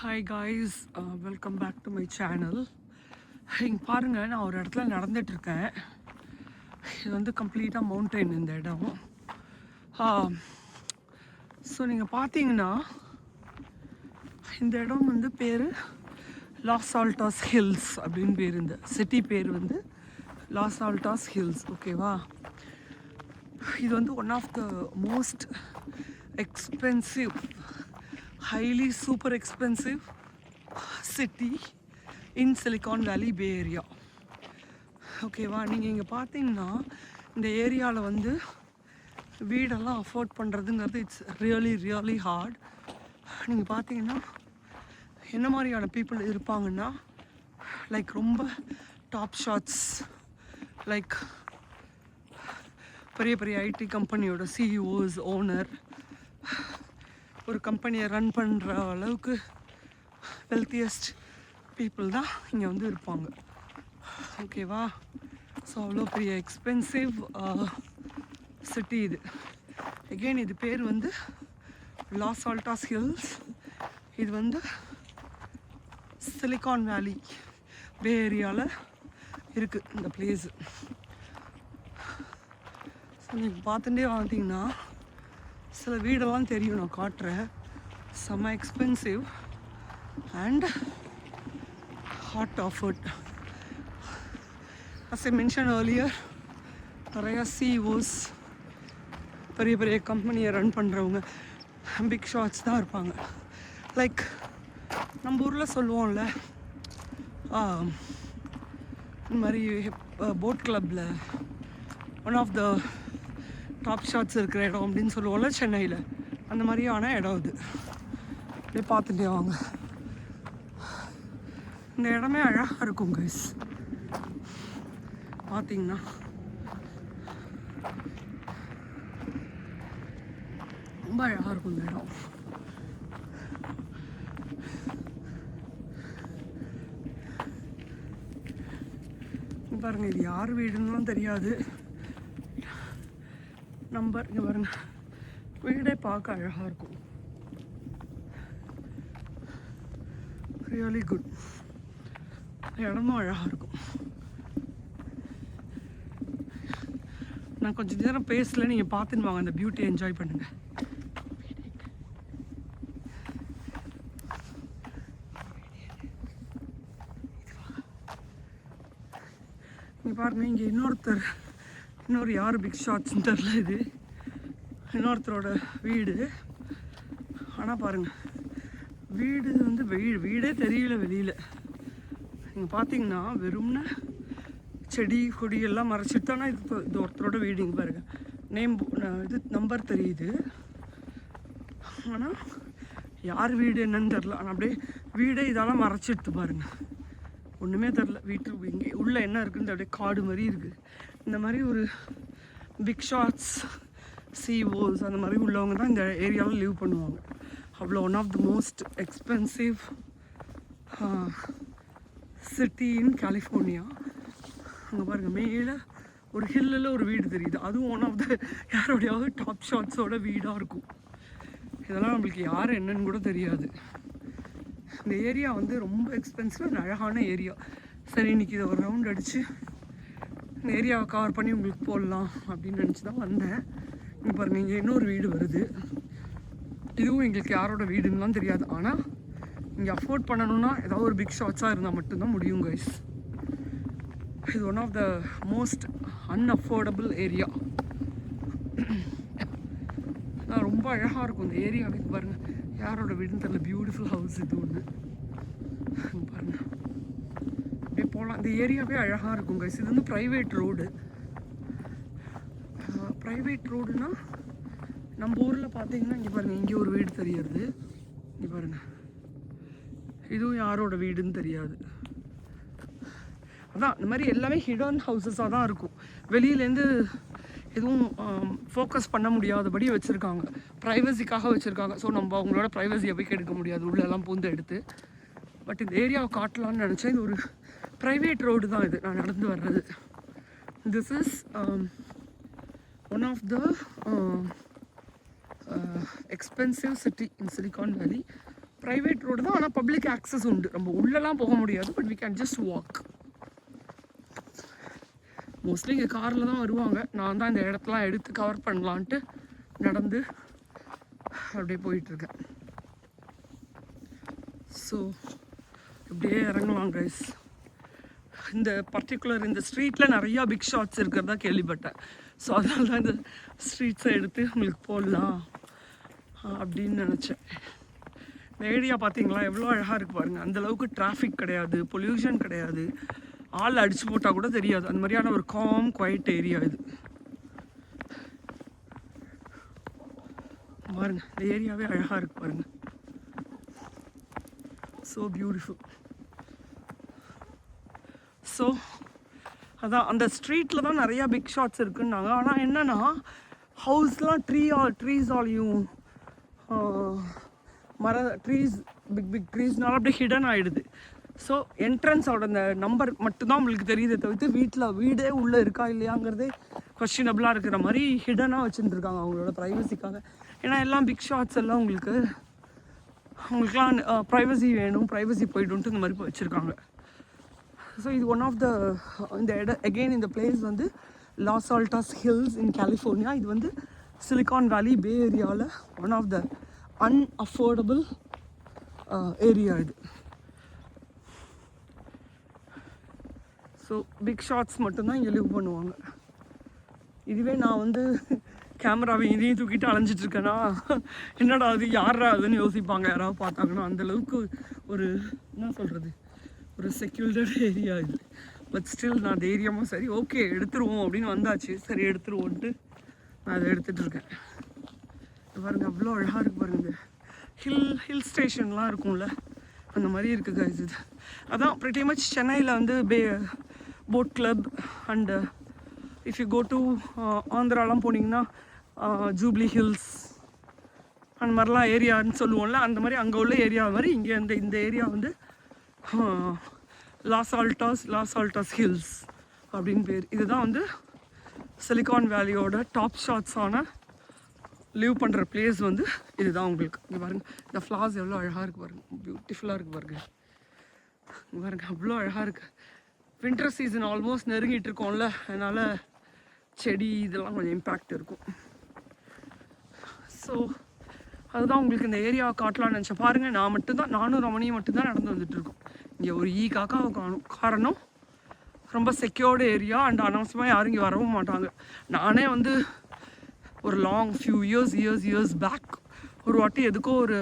Hi guys, welcome back to my channel. இங்கே பாருங்கள், நான் ஒரு இடத்துல நடந்துகிட்ருக்கேன். இது வந்து கம்ப்ளீட்டாக மவுண்டெயின் இந்த இடம். ஸோ நீங்கள் பார்த்தீங்கன்னா இந்த இடம் வந்து பேர் லாஸ் ஆல்டாஸ் ஹில்ஸ் அப்படின்னு பேர். இந்த சிட்டி பேர் வந்து லாஸ் ஆல்டாஸ் ஹில்ஸ். ஓகேவா? இது வந்து one of the most expensive, highly super expensive city in Silicon Valley Bay Area. ஓகேவா? நீங்கள் இங்கே பார்த்தீங்கன்னா இந்த ஏரியாவில் வந்து வீடெல்லாம் அஃபோர்ட் பண்ணுறதுங்கிறது இட்ஸ் ரியலி ஹார்ட். நீங்கள் பார்த்தீங்கன்னா என்ன மாதிரியான பீப்புள் இருப்பாங்கன்னா, லைக் ரொம்ப டாப் ஷாட்ஸ், லைக் பெரிய பெரிய ஐடி கம்பெனியோட சிஇஓஸ், ஓனர், ஒரு கம்பெனியை ரன் பண்ணுற அளவுக்கு வெல்த்தியஸ்ட் பீப்புள் தான் இங்கே வந்து இருப்பாங்க. ஓகேவா? ஸோ அவ்வளோ பெரிய எக்ஸ்பென்சிவ் சிட்டி இது. எகெயின் இது பேர் வந்து லாஸ் ஆல்டாஸ் ஹில்ஸ். இது வந்து சிலிகான் வேலி பே ஏரியாவில் இருக்குது இந்த பிளேஸு. ஸோ நீங்கள் பார்த்துட்டே பார்த்தீங்கன்னா சில வீடெல்லாம் தெரியும், நான் காட்டுறேன். செம்ம expensive and hot offered. as I mentioned earlier, நிறையா சிஇஓஸ், பெரிய பெரிய கம்பெனியை ரன் பண்ணுறவங்க, பிக் ஷாட்ஸ் தான் இருப்பாங்க. லைக் நம்ம ஊரில் சொல்லுவோம்ல, இந்த மாதிரி போட் கிளப்பில் one of the top shots இருக்கிற இடம் அப்படின்னு சொல்லுவோம்ல சென்னையில், அந்த மாதிரியான இடம் இது. அப்படியே பார்த்துட்டே வாங்க. இந்த இடமே அழகாக இருக்கும் கைஸ். பார்த்தீங்கன்னா ரொம்ப அழகாக இருக்கும் இந்த இடம். பாருங்கள், இது யார் வீடுன்னுலாம் தெரியாது. நம்பர் இங்கே பாருங்க, வீடே பார்க்க அழகாக இருக்கும். Really good. இடமும் அழகாக இருக்கும். நான் கொஞ்சம் நேரம் பேசல, நீங்கள் பார்த்துன்னு வாங்க, அந்த பியூட்டியை என்ஜாய் பண்ணுங்க. இங்கே பாருங்க, இங்கே இன்னொரு யார் பிக் ஷாட்ஸ்ன்னு தெரில. இது இன்னொருத்தரோட வீடு. ஆனால் பாருங்கள், வீடு வந்து வீடே தெரியல வெளியில். நீங்கள் பார்த்தீங்கன்னா வெறும்னா செடி கொடி எல்லாம் மறைச்சிட்டு தானே இது ஒருத்தரோட வீடு. இங்கே பாருங்கள், நேம் இது நம்பர் தெரியுது, ஆனால் யார் வீடு என்னன்னு தெரில. ஆனால் அப்படியே வீடே இதெல்லாம் மறைச்சிட்டு பாருங்கள், ஒன்றுமே தெரில. வீட்டு இங்கே உள்ளே என்ன இருக்குன்னு அப்படியே காடு மாதிரி இருக்குது. இந்த மாதிரி ஒரு பிக் ஷாட்ஸ், சிஓஸ் அந்த மாதிரி உள்ளவங்க தான் இந்த ஏரியாவில் லிவ் பண்ணுவாங்க. அவ்வளோ one of the most expensive city in California. அங்கே பாருங்கள், மேலே ஒரு ஹில்லில் ஒரு வீடு தெரியுது. அதுவும் ஒன் ஆஃப் த யாரோடையாவது டாப் ஷாட்ஸோட வீடாக இருக்கும். இதெல்லாம் நம்மளுக்கு யார் என்னன்னு கூட தெரியாது. இந்த ஏரியா வந்து ரொம்ப எக்ஸ்பென்சிவ் அண்ட் அழகான ஏரியா. சரி, இன்றைக்கி இதை ஒரு ரவுண்ட் அடித்து இந்த ஏரியாவை கவர் பண்ணி உங்களுக்கு போடலாம் அப்படின்னு நினச்சி தான் வந்தேன். இங்கே பாருங்கள், இங்கே இன்னொரு வீடு வருது. இதுவும் எங்களுக்கு யாரோட வீடுன்னெலாம் தெரியாது. ஆனால் இங்கே அஃபோர்ட் பண்ணணுன்னா ஏதாவது ஒரு பிக் ஷாட்ஸாக இருந்தால் மட்டும்தான் முடியும் கைஸ். இது one of the most unaffordable area. ரொம்ப அழகாக இருக்கும் இந்த ஏரியாவே. பாருங்கள், யாரோட வீடுன்னு தெரியல, பியூட்டிஃபுல் ஹவுஸ் இது ஒன்று. பாருங்கள், அப்படியே போகலாம். இந்த ஏரியாவே அழகாக இருக்கும் கைஸ். இது வந்து ப்ரைவேட் ரோடு. ப்ரைவேட் ரோடுனா நம்ம ஊரில் பார்த்தீங்கன்னா, இங்கே பாருங்கள், இங்கே ஒரு வீடு தெரியுது. இங்கே பாருங்கள், இதுவும் யாரோட வீடுன்னு தெரியாது. அதான் இந்த மாதிரி எல்லாமே ஹிடன் ஹவுசஸாக தான் இருக்கும். வெளியிலேருந்து எதுவும் ஃபோக்கஸ் பண்ண முடியாதபடி வச்சுருக்காங்க, ப்ரைவசிக்காக வச்சுருக்காங்க. ஸோ நம்ம அவங்களோட ப்ரைவசியை போய் கெடுக்க முடியாது, உள்ளெல்லாம் பூந்து எடுத்து. பட் இந்த ஏரியாவை காட்டலான்னு நினச்சேன். இது ஒரு ப்ரைவேட் ரோடு தான், இது நான் நடந்து வர்றது. This is one of the expensive city in Silicon Valley. Private road தான், ஆனால் பப்ளிக் ஆக்சஸ் உண்டு. நம்ம உள்ளெல்லாம் போக முடியாது, but we can just walk. Mostly இங்கே காரில் தான் வருவாங்க. நான் தான் இந்த இடத்தெல்லாம் எடுத்து கவர் பண்ணலான்ட்டு நடந்து அப்படியே போயிட்டுருக்கேன். ஸோ இப்படியே இறங்கலாம் கைஸ். இந்த பர்டிகுலர் இந்த ஸ்ட்ரீட்டில் நிறையா பிக் ஷாட்ஸ் இருக்கிறதா கேள்விப்பட்டேன். ஸோ அதனால தான் இந்த ஸ்ட்ரீட்ஸை எடுத்து உங்களுக்கு போடலாம் அப்படின்னு நினச்சேன். இந்த ஏரியா பார்த்தீங்களா எவ்வளோ அழகாக இருக்குது பாருங்கள். அந்தளவுக்கு டிராஃபிக் கிடையாது, பொல்யூஷன் கிடையாது, ஆள் அடிச்சு போட்டால் கூட தெரியாது. அந்த மாதிரியான ஒரு காம் குவைட் ஏரியா இது. பாருங்கள், இந்த ஏரியாவே அழகாக இருக்குது பாருங்கள். So beautiful. ஸோ அதான் அந்த ஸ்ட்ரீட்டில் தான் நிறையா பிக் ஷாட்ஸ் இருக்குன்னாங்க. ஆனால் என்னென்னா ஹவுஸ்லாம் ட்ரீஸாலையும் ட்ரீஸ் பிக் ட்ரீஸ்னால அப்படியே ஹிடன் ஆகிடுது. ஸோ என்ட்ரன்ஸோட அந்த நம்பர் மட்டும்தான் உங்களுக்கு தெரியுதே தவிர்த்து வீடே உள்ளே இருக்கா இல்லையாங்கிறதே கொஸ்டினபிளாக இருக்கிற மாதிரி ஹிடனாக வச்சுருந்துருக்காங்க அவங்களோட ப்ரைவசிக்காக. ஏன்னா எல்லாம் பிக் ஷாட்ஸ் எல்லாம் உங்களுக்குலாம் ப்ரைவசி வேணும், ப்ரைவசி போய்டுன்ட்டு இந்த மாதிரி வச்சுருக்காங்க. ஸோ இது ஒன் ஆஃப் த இந்த அகெயின் இந்த பிளேஸ் வந்து Los Altos hills in California. இது வந்து சிலிகான் வேலி பே ஏரியாவில் one of the unaffordable area இது. ஸோ பிக் ஷாட்ஸ் மட்டும்தான் இங்கே லிவ் பண்ணுவாங்க. இதுவே நான் வந்து கேமராவை இதையும் தூக்கிட்டு அலைஞ்சிட்ருக்கேன்னா என்னடா அது யாரா அதுன்னு யோசிப்பாங்க யாராவது பார்த்தாங்கன்னா. அந்தளவுக்கு ஒரு என்ன சொல்கிறது, ஒரு செக்யூர்டு ஏரியா இது. பட் ஸ்டில் நான் தைரியமாக சரி ஓகே எடுத்துருவோம் அப்படின்னு வந்தாச்சு. சரி எடுத்துருவோன்ட்டு நான் அதை எடுத்துகிட்ருக்கேன். பாருங்கள் அவ்வளோ அழகாக இருக்குது பாருங்கள். ஹில் ஸ்டேஷன்லாம் இருக்கும்ல அந்த மாதிரி இருக்குது கைஸ் இது. அதான் ப்ரிட்டி மச் சென்னையில் வந்து boat club and if you go to ஆந்திராலாம் போனீங்கன்னா ஜூப்ளி ஹில்ஸ் அந்த மாதிரிலாம் ஏரியான்னு சொல்லுவோம்ல, அந்த மாதிரி அங்கே உள்ள ஏரியா மாதிரி இங்கே இந்த ஏரியா வந்து லாஸ் ஆல்டாஸ் ஹில்ஸ் அப்படின்னு பேர். இதுதான் வந்து சிலிகான் வேலியோட டாப் ஷாட்ஸான லிவ் பண்ணுற பிளேஸ் வந்து இதுதான் உங்களுக்கு. இங்கே பாருங்கள் இந்த ஃப்ளார்ஸ் எவ்வளோ அழகாக இருக்குது பாருங்கள், பியூட்டிஃபுல்லாக இருக்குது பாருங்கள். இங்கே பாருங்கள் அவ்வளோ அழகாக இருக்குது. வின்டர் சீசன் ஆல்மோஸ்ட் நெருங்கிட்டு இருக்கோம்ல, அதனால் செடி இதெல்லாம் கொஞ்சம் இம்பேக்ட் இருக்கும். ஸோ அதுதான் உங்களுக்கு இந்த ஏரியா காட்டலான்னு நினச்சேன். பாருங்கள் நானும் ரமணியும் மட்டும்தான் நடந்து வந்துட்டுருக்கோம். இங்கே ஒரு காக்காவை காணும். காரணம் ரொம்ப செக்யூர்டு ஏரியா அண்ட் அனாவசியமாக யாரும் இங்கே வரவும் மாட்டாங்க. நானே வந்து ஒரு லாங் ஃபியூ இயர்ஸ் பேக் ஒரு வாட்டி எதுக்கோ ஒரு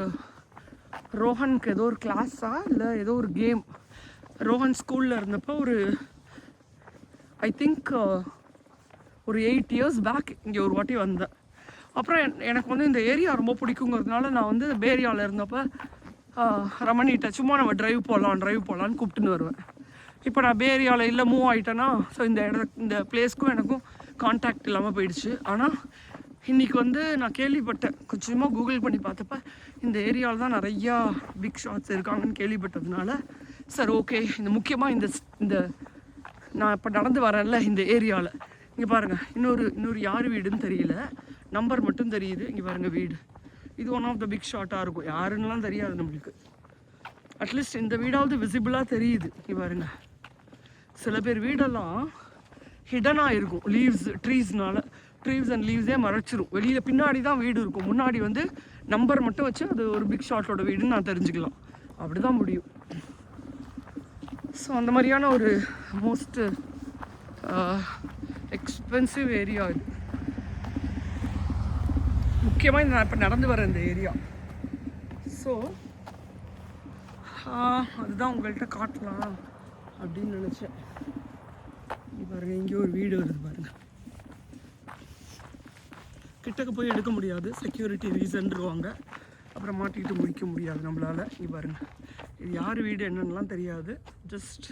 ரோஹனுக்கு ஏதோ ஒரு கிளாஸா இல்லை ஏதோ ஒரு கேம் ரோஹன் ஸ்கூலில் இருந்தப்போ ஒரு ஐ திங்க் ஒரு 8 years பேக் இங்கே ஒரு வாட்டி வந்தேன். அப்புறம் எனக்கு வந்து இந்த ஏரியா ரொம்ப பிடிக்குங்கிறதுனால நான் வந்து பேரியாவில் இருந்தப்போ ரமணிகிட்ட சும்மா நம்ம ட்ரைவ் போகலான்னு கூப்பிட்டுன்னு வருவேன். இப்போ நான் பேரியாவில் இல்லை மூவ் ஆகிட்டேன்னா ஸோ இந்த பிளேஸ்க்கும் எனக்கும் கான்டாக்ட் இல்லாமல் போயிடுச்சு. ஆனால் இன்றைக்கி வந்து நான் கேள்விப்பட்டேன், கொஞ்சமாக கூகுள் பண்ணி பார்த்தப்ப இந்த ஏரியாவில் தான் நிறையா பிக் ஷாட்ஸ் இருக்காங்கன்னு கேள்விப்பட்டதுனால சார் ஓகே முக்கியமாக இந்த நான் இப்போ நடந்து வரேன்ல இந்த ஏரியாவில் இங்கே பாருங்கள் இன்னொரு யார் வீடுன்னு தெரியல, நம்பர் மட்டும் தெரியுது. இங்கே பாருங்கள் வீடு, இது ஒன் ஆஃப் த பிக் ஷாட்டாக இருக்கும். யாருன்னெலாம் தெரியாது நம்மளுக்கு, அட்லீஸ்ட் இந்த வீடாவது விசிபிளாக தெரியுது. இங்கே பாருங்கள் சில பேர் வீடெல்லாம் ஹிடனாக இருக்கும் ட்ரீஸ் அண்ட் லீவ்ஸே மறைச்சிரும். வெளியில் பின்னாடி தான் வீடு இருக்கும், முன்னாடி வந்து நம்பர் மட்டும் வச்சு அது ஒரு பிக் ஷாட்டோட வீடுன்னு நான் தெரிஞ்சுக்கலாம். அப்படி தான் முடியும். ஸோ அந்த மாதிரியான ஒரு மோஸ்ட் எக்ஸ்பென்சிவ் ஏரியா இது. முக்கியமாக நான் இப்போ நடந்து வரேன் இந்த ஏரியா. ஸோ அதுதான் உங்கள்கிட்ட காட்டலாம் அப்படின்னு நினச்சேன். பாருங்கள் இங்கே ஒரு வீடு வருது பாருங்கள். கிட்டக்கு போய் எடுக்க முடியாது, செக்யூரிட்டி ரீசன்ருவாங்க, அப்புறம் மாட்டிக்கிட்டு முடிக்க முடியாது நம்மளால். இங்கே பாருங்கள் இது யார் வீடு என்னென்னலாம் தெரியாது. ஜஸ்ட்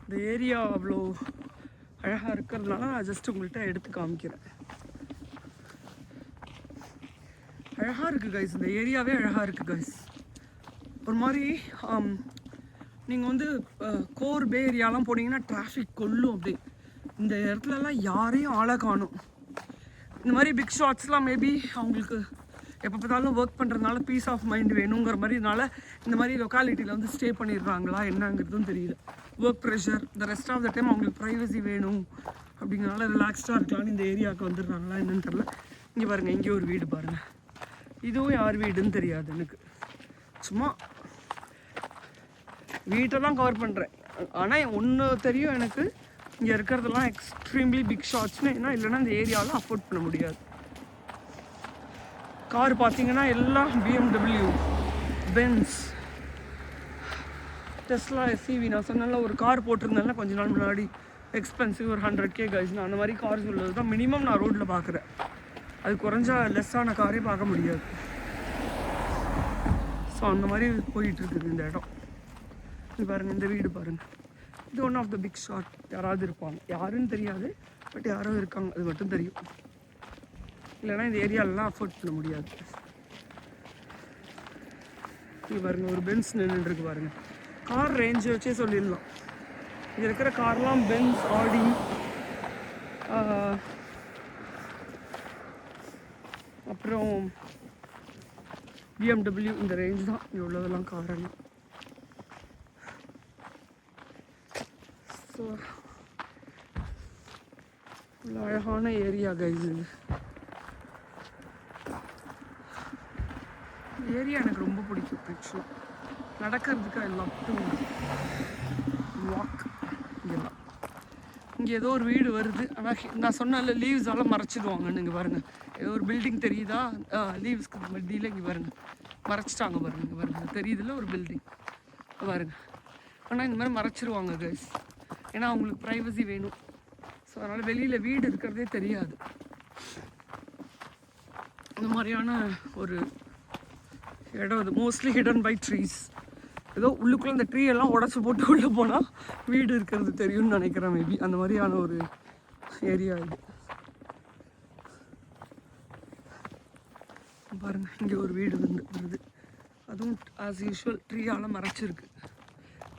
இந்த ஏரியா அவ்வளோ அழகாக இருக்கிறதுனால நான் ஜஸ்ட் உங்கள்கிட்ட எடுத்து காமிக்கிறேன். அழகாக இருக்குது கைஸ், இந்த ஏரியாவே அழகாக இருக்குது கைஸ். ஒரு மாதிரி நீங்கள் வந்து கோர் பே ஏரியாலாம் போனீங்கன்னா டிராஃபிக் கொல்லும். அப்படி இந்த இடத்துலலாம் யாரையும் ஆளை காணும். இந்த மாதிரி பிக் ஷாட்ஸ்லாம் மேபி அவங்களுக்கு எப்போ பார்த்தாலும் ஒர்க் பண்ணுறதுனால பீஸ் ஆஃப் மைண்ட் வேணுங்கிற மாதிரினால இந்த மாதிரி லொக்காலிட்டியில் வந்து ஸ்டே பண்ணிடுறாங்களா என்னங்கிறதும் தெரியல. ஒர்க் ப்ரெஷர், இந்த ரெஸ்ட் ஆஃப் த டைம் அவங்களுக்கு ப்ரைவசி வேணும் அப்படிங்கிறனால ரிலாக்ஸ்டாக இருக்கலாம்னு இந்த ஏரியாவுக்கு வந்துடுறாங்களா என்னன்னு தெரில. இங்கே பாருங்கள், இங்கே ஒரு வீடு பாருங்கள். இதுவும் யார் வீடுன்னு தெரியாது எனக்கு. சும்மா வீட்டை தான் கவர் பண்ணுறேன். ஆனால் ஒன்று தெரியும் எனக்கு, இங்கே இருக்கிறதெல்லாம் எக்ஸ்ட்ரீம்லி பிக் ஷாட்ஸ்னு. ஏன்னா இல்லைன்னா இந்த ஏரியாவில் அஃபோர்ட் பண்ண முடியாது. கார் பார்த்தீங்கன்னா எல்லாம் BMW, பென்ஸ், டெஸ்லா, SUV. நான் சொன்னால ஒரு கார் போட்டிருந்தேன்னா கொஞ்ச நாள் முன்னாடி, எக்ஸ்பென்சிவ், ஒரு 100K கைஸ். நான் அந்த மாதிரி கார்ஸ் உள்ளது தான் மினிமம் நான் ரோட்டில் பார்க்குறேன். அது குறைஞ்சா லெஸ்ஸான காரே பார்க்க முடியாது. ஸோ அந்த மாதிரி போயிட்டுருக்குது இந்த இடம். இது பாருங்கள், இந்த வீடு பாருங்கள். இது one of the big shot. யாராவது இருப்பாங்க, யாருன்னு தெரியாது, பட் யாரோ இருக்காங்க, அது மட்டும் தெரியும். இல்லைன்னா இந்த ஏரியாலலாம் அஃபோர்ட் பண்ண முடியாது. இது பாருங்கள், ஒரு பென்ஸ் நின்றுருக்கு பாருங்கள். கார் ரேஞ்சு வச்சே சொல்லிடலாம். இங்கே இருக்கிற கார்லாம் பென்ஸ், ஆடி, அப்புறம் BMW, இந்த ரேஞ்ச் தான் இங்கே உள்ளதெல்லாம் காரெல்லாம். ஸோ அழகான ஏரியா கைஸ். இது ஏரியா எனக்கு ரொம்ப பிடிக்கும் ஆக்சுவலாக. நடக்கிறதுக்கு ஐ லவ் டு வாக். இங்கெல்லாம் இங்கே ஏதோ ஒரு வீடு வருது. ஆனால் நான் சொன்னால லீவ்ஸால் மறைச்சிடுவாங்கன்னு. இங்கே பாருங்கள், ஏதோ ஒரு பில்டிங் தெரியுதா? லீவ்ஸ்க்கு மத்தியில் இங்கே பாருங்கள் மறைச்சிட்டாங்க பாருங்கள். இங்கே பாருங்கள், தெரியுதுல ஒரு பில்டிங் பாருங்கள். ஆனால் இந்த மாதிரி மறைச்சிருவாங்க கைஸ், ஏன்னா அவங்களுக்கு ப்ரைவசி வேணும். ஸோ அதனால் வெளியில் வீடு இருக்கிறதே தெரியாது. இந்த மாதிரியான ஒரு இடம் இது. Mostly hidden by trees. ஏதோ உள்ளுக்குள்ளே அந்த ட்ரீ எல்லாம் உடச்சி போட்டு உள்ளே போனால் வீடு இருக்கிறது தெரியும்னு நினைக்கிறேன். மேபி அந்த மாதிரியான ஒரு ஏரியா இது. பாருங்கள், இங்கே ஒரு வீடு வருது. அதுவும் ஆஸ் யூஷுவல் ட்ரீயால் மறைச்சிருக்கு.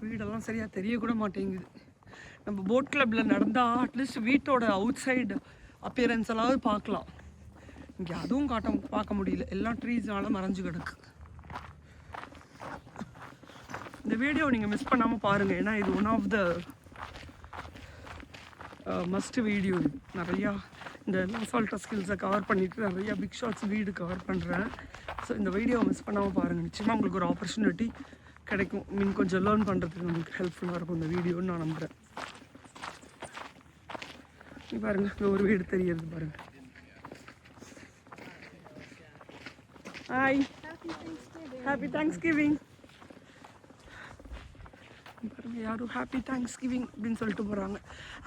வீடெல்லாம் சரியாக தெரியக்கூட மாட்டேங்குது. நம்ம போட் கிளப்பில் நடந்தால் அட்லீஸ்ட் வீட்டோட அவுட் சைடு அப்பியரன்ஸ் எல்லாம் பார்க்கலாம். இங்கே அதுவும் பார்க்க முடியல, எல்லாம் ட்ரீஸ்னால மறைஞ்சு கிடக்கு. இந்த வீடியோ நீங்கள் மிஸ் பண்ணாமல் பாருங்கள், ஏன்னா இது one of the must video. இது நிறையா இந்த லாஸ் ஆல்டோஸ் ஹில்ஸை கவர் பண்ணிவிட்டு நிறையா பிக் ஷாட்ஸ் வீடு கவர் பண்ணுறேன். ஸோ இந்த வீடியோவை மிஸ் பண்ணாமல் பாருங்கள். நிச்சயமாக உங்களுக்கு ஒரு ஆப்பர்ச்சுனிட்டி கிடைக்கும். கொஞ்சம் லேர்ன் பண்ணுறதுக்கு உங்களுக்கு ஹெல்ப்ஃபுல்லாக இருக்கும் இந்த வீடியோன்னு நான் நம்புகிறேன். பாருங்கள், இங்கே ஒரு வீடு தெரியுது பாருங்கள். Hi, happy Thanksgiving. பாருங்கள், யாரும் ஹாப்பி தேங்க்ஸ்கிவிங் அப்படின்னு சொல்லிட்டு போகிறாங்க.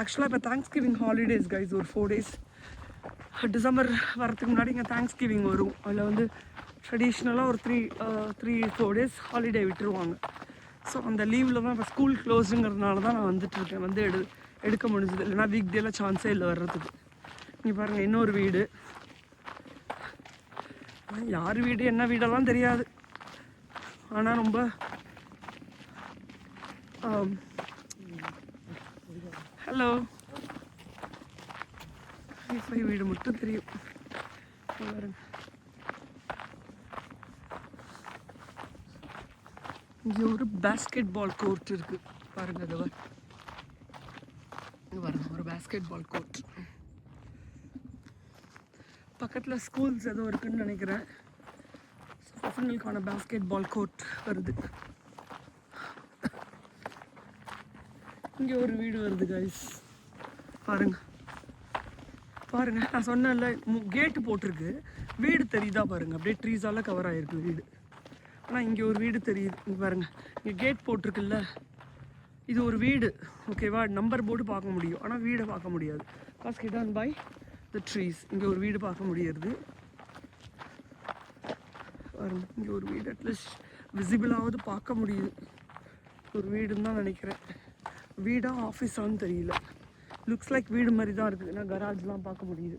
ஆக்சுவலாக இப்போ தேங்க்ஸ்கிவிங் ஹாலிடேஸ் கைஸ். ஒரு 4 days டிசம்பர் வரத்துக்கு முன்னாடி இங்கே தேங்க்ஸ்கிவிங் வரும். அதில் வந்து ட்ரெடிஷ்னலாக ஒரு 3-4 days ஹாலிடே விட்டுருவாங்க. ஸோ அந்த லீவில் தான் இப்போ ஸ்கூல் க்ளோஸுங்கிறதுனால தான் நான் வந்துட்டுருக்கேன். வந்து எடுக்க முடிஞ்சது, இல்லைனா வீக் டேல சான்ஸே இல்லை வர்றதுக்கு. இங்கே பாருங்கள், இன்னொரு வீடு. யார் வீடு என்ன வீடெல்லாம் தெரியாது, ஆனால் ரொம்ப ஹலோ வைஃபை வீடு மட்டும் தெரியும். பாருங்க, இங்கே ஒரு பேஸ்கெட் பால் கோர்ட் இருக்குது பாருங்கள். அது இங்கே பாருங்கள், ஒரு பேஸ்கெட் பால் கோர்ட். பக்கத்தில் ஸ்கூல்ஸ் ஏதோ இருக்குதுன்னு நினைக்கிறேன். பசங்களுக்கான பேஸ்கெட் பால் கோர்ட் வருது. இங்கே ஒரு வீடு வருது கைஸ். பாருங்கள் பாருங்கள், நான் சொன்னேன்ல கேட்டு போட்டிருக்கு, வீடு தெரியுதா பாருங்கள். அப்படியே ட்ரீஸால் கவர் ஆகிருக்கு வீடு. ஆனால் இங்கே ஒரு வீடு தெரியுது. இங்கே பாருங்கள், இங்கே கேட் போட்டிருக்குல்ல, இது ஒரு வீடு. ஓகேவா, நம்பர் போர்டு பார்க்க முடியும், ஆனால் வீடை பார்க்க முடியாது. Cause hidden by the trees. இங்கே ஒரு வீடு பார்க்க முடியாது. பாருங்க, இங்கே ஒரு வீடு அட்லீஸ்ட் விசிபிளாவது பார்க்க முடியுது. ஒரு வீடுன்னு தான் நினைக்கிறேன். வீடா ஆஃபீஸான்னு தெரியல. லுக்ஸ் லைக் வீடு மாதிரி தான் இருக்குது. ஏன்னா கராஜ்லாம் பார்க்க முடியுது.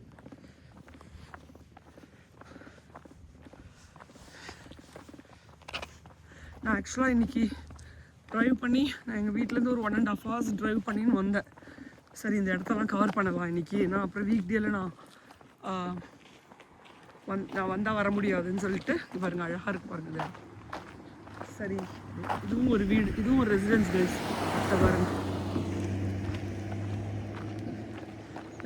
நான் ஆக்சுவலாக இன்றைக்கி ட்ரைவ் பண்ணி, நான் எங்கள் வீட்டிலேருந்து ஒரு 1.5 hours ட்ரைவ் பண்ணின்னு வந்தேன். சரி, இந்த இடத்தெல்லாம் கவர் பண்ணலாம் இன்றைக்கி. நான் அப்புறம் வீக் டேல நான் நான் வந்தால் வர முடியாதுன்னு சொல்லிட்டு பாருங்கள் அழகாக இருக்கு பாருங்க. சரி, இதுவும் ஒரு வீடு, இதுவும் ஒரு ரெசிடென்ஸ் கைஸ். பாருங்க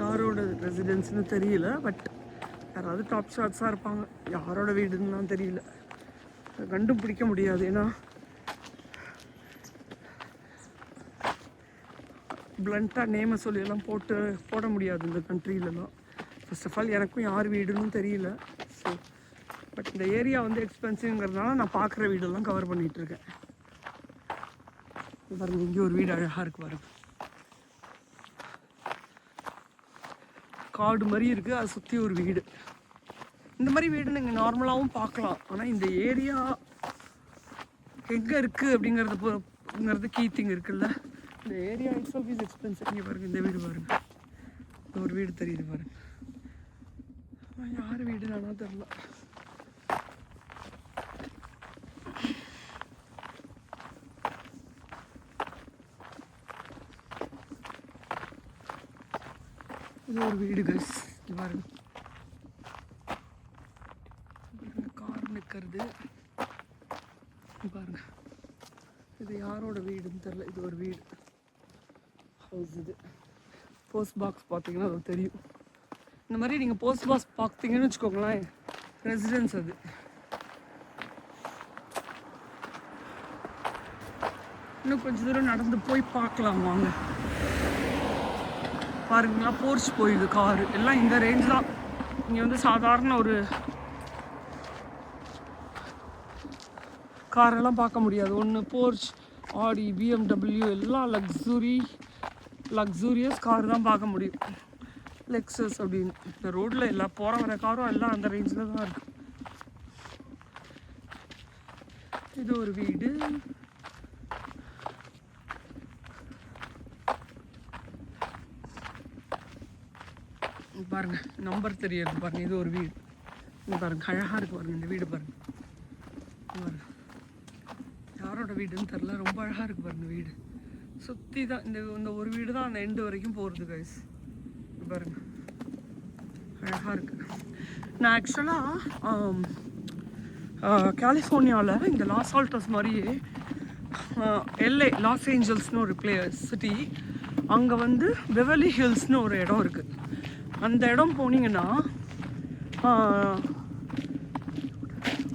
யாரோட ரெசிடென்ஸ்னு தெரியல, பட் யாராவது டாப் ஷாட்ஸாக இருப்பாங்க. யாரோட வீடுன்னுலாம் தெரியல, கண்டுபிடிக்க முடியாது. ஏன்னா பிளண்ட்டாக நேமை சொல்லியெல்லாம் போட முடியாது இந்த கண்ட்ரிலலாம். ஃபர்ஸ்ட் ஆஃப் ஆல் எனக்கும் யார் வீடுன்னு தெரியல. ஸோ பட் இந்த ஏரியா வந்து எக்ஸ்பென்சிவ்ங்கிறதுனால நான் பார்க்குற வீடெல்லாம் கவர் பண்ணிகிட்ருக்கேன். பாருங்க இங்கே ஒரு வீடு அழகாக இருக்கு பாருங்க. காடு மாதிரி இருக்குது, அதை சுற்றி ஒரு வீடு. இந்த மாதிரி வீடு நீங்கள் நார்மலாகவும் பார்க்கலாம். ஆனால் இந்த ஏரியா எங்கே இருக்குது அப்படிங்கிறது கீ திங் இருக்குல்ல. இந்த ஏரியா இட்ஸ் இஸ் எக்ஸ்பென்சிவ். இங்கே பாருங்கள் இந்த வீடு பாருங்கள், இந்த ஒரு வீடு தெரியுது பாருங்கள். யார் வீடு நானும் தெரில. இது ஒரு வீடு கைஸ். இங்கே பாருங்க கார் நிற்கிறது பாருங்க. இது யாரோட வீடுன்னு தெரில. இது ஒரு வீடு ஹவுஸ். இது போஸ்ட் பாக்ஸ் பார்த்தீங்கன்னா அது தெரியும். இந்த மாதிரி நீங்கள் போஸ்ட் பாக்ஸ் பார்த்தீங்கன்னு வச்சுக்கோங்களேன், ரெசிடென்ஸ் அது. இன்னும் கொஞ்சம் தூரம் நடந்து போய் பார்க்கலாம் வாங்க. பாருங்களா போர்ச் போயிடுது காரு எல்லாம் இந்த ரேஞ்ச் தான். இங்கே வந்து சாதாரண ஒரு காரெல்லாம் பார்க்க முடியாது. ஒன்று போர்ச், ஆடி, பிஎம்டபிள்யூ எல்லாம் லக்ஸூரியஸ் கார் தான் பார்க்க முடியும். லெக்ஸஸ் அப்படின்னு இந்த ரோட்டில் எல்லாம் போகிற வர காரும் எல்லாம் அந்த ரேஞ்சில் தான் இருக்குது. இது ஒரு வீடு. பாருங்க நம்பர் தெரியாது பாருங்க. இது ஒரு வீடு. இங்கே பாருங்க அழகாக இருக்குது பாருங்க இந்த வீடு பாருங்க. பாருங்க யாரோட வீடுன்னு தெரில, ரொம்ப அழகாக இருக்குது பாருங்க வீடு. சுற்றி தான் இந்த ஒரு வீடு தான் அந்த எண்டு வரைக்கும் போகிறது கைஸ். பாருங்க அழகாக இருக்குது. நான் ஆக்சுவலாக கலிஃபோர்னியாவில் இந்த லாஸ் ஆல்டோஸ் மாதிரியே LA லாஸ் ஏஞ்சல்ஸ்னு ஒரு சிட்டி, அங்கே வந்து பெவர்லி ஹில்ஸ்னு ஒரு இடம் இருக்குது. அந்த இடம் போனீங்கன்னா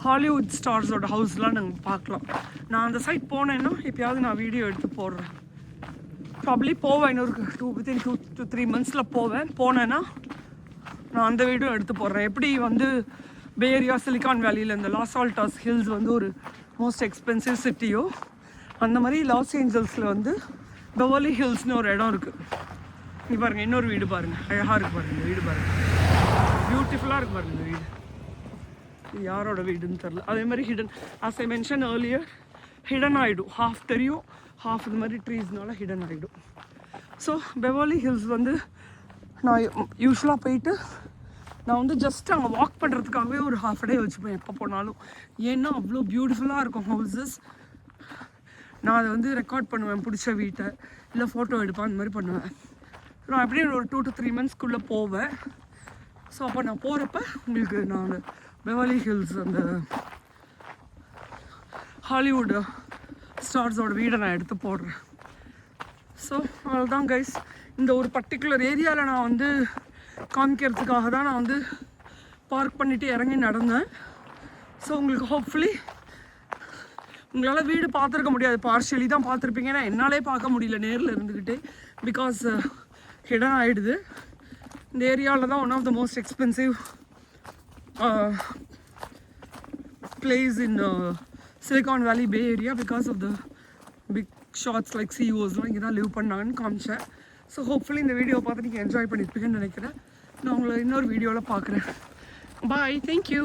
ஹாலிவுட் ஸ்டார்ஸோட ஹவுஸ்லாம் நாங்கள் பார்க்கலாம். நான் அந்த சைட் போனேன்னா எப்பயாவது நான் வீடியோ எடுத்து போடுறேன். ப்ராப்ளி போவேன், இன்னொரு வித்தின் 2 to 3 monthஸில் போனேன்னா நான் அந்த வீடியோ எடுத்து போடுறேன். எப்படி வந்து பே ஏரியா சிலிகான் வேலியில் இந்த லாஸ் ஆல்டாஸ் ஹில்ஸ் வந்து ஒரு மோஸ்ட் எக்ஸ்பென்சிவ் சிட்டியோ, அந்த மாதிரி லாஸ் ஏஞ்சல்ஸில் வந்து பெவர்லி ஹில்ஸ்னு ஒரு இடம் இருக்குது. நீ பாருங்கள் இன்னொரு வீடு பாருங்கள், அழகாக இருக்குது பாருங்கள் இந்த வீடு பாருங்கள், பியூட்டிஃபுல்லாக இருக்குது பாருங்கள் இந்த வீடு. இது யாரோட வீடுன்னு தெரில. அதே மாதிரி hidden, as I mention earlier, hidden ஆகிடும். ஹாஃப் தெரியும், ஹாஃப் இந்த மாதிரி ட்ரீஸ்னால ஹிடன் ஆகிடும். ஸோ பெவர்லி ஹில்ஸ் வந்து நான் யூஸ்வலாக போயிட்டு நான் வந்து ஜஸ்ட் அங்கே வாக் பண்ணுறதுக்காகவே ஒரு ஹாஃப் டே வச்சுப்பேன் எப்போ போனாலும். ஏன்னா அவ்வளோ பியூட்டிஃபுல்லாக இருக்கும் ஹவுசஸ். நான் அதை வந்து ரெக்கார்ட் பண்ணுவேன், பிடிச்ச வீட்டை இல்லை ஃபோட்டோ எடுப்பேன், அந்த மாதிரி பண்ணுவேன். நான் அப்படியே ஒரு 2 to 3 monthsக்குள்ளே போவேன். ஸோ அப்போ நான் போகிறப்ப உங்களுக்கு நான் பெவர்லி ஹில்ஸ் அந்த ஹாலிவுட் ஸ்டார்ஸோட வீடை நான் எடுத்து போடுறேன். ஸோ அவ்வளோதான் கைஸ். இந்த ஒரு பர்டிகுலர் ஏரியாவில் நான் வந்து காமிக்கிறதுக்காக தான் நான் வந்து பார்க் பண்ணிவிட்டு இறங்கி நடந்தேன். ஸோ உங்களுக்கு ஹோப்ஃபுல்லி உங்களால் வீடு பார்த்துருக்க முடியாது, பார்ஷியலி தான் பார்த்துருப்பீங்க. ஏன்னா என்னாலே பார்க்க முடியல நேரில் இருந்துக்கிட்டே, பிகாஸ் ஹிடன் ஆகிடுது. இந்த ஏரியாவில் தான் one of the most expensive place in Silicon Valley Bay Area because of the big shots like CEOsலாம் இங்கே தான் லிவ் பண்ணாங்கன்னு காமிச்சேன். ஸோ ஹோப்ஃபுல்லி இந்த வீடியோ பார்த்து நீங்கள் என்ஜாய் பண்ணியிருப்பீங்கன்னு நினைக்கிறேன். நான் உங்களை இன்னொரு வீடியோவில் பார்க்குறேன். பாய், தேங்க்யூ.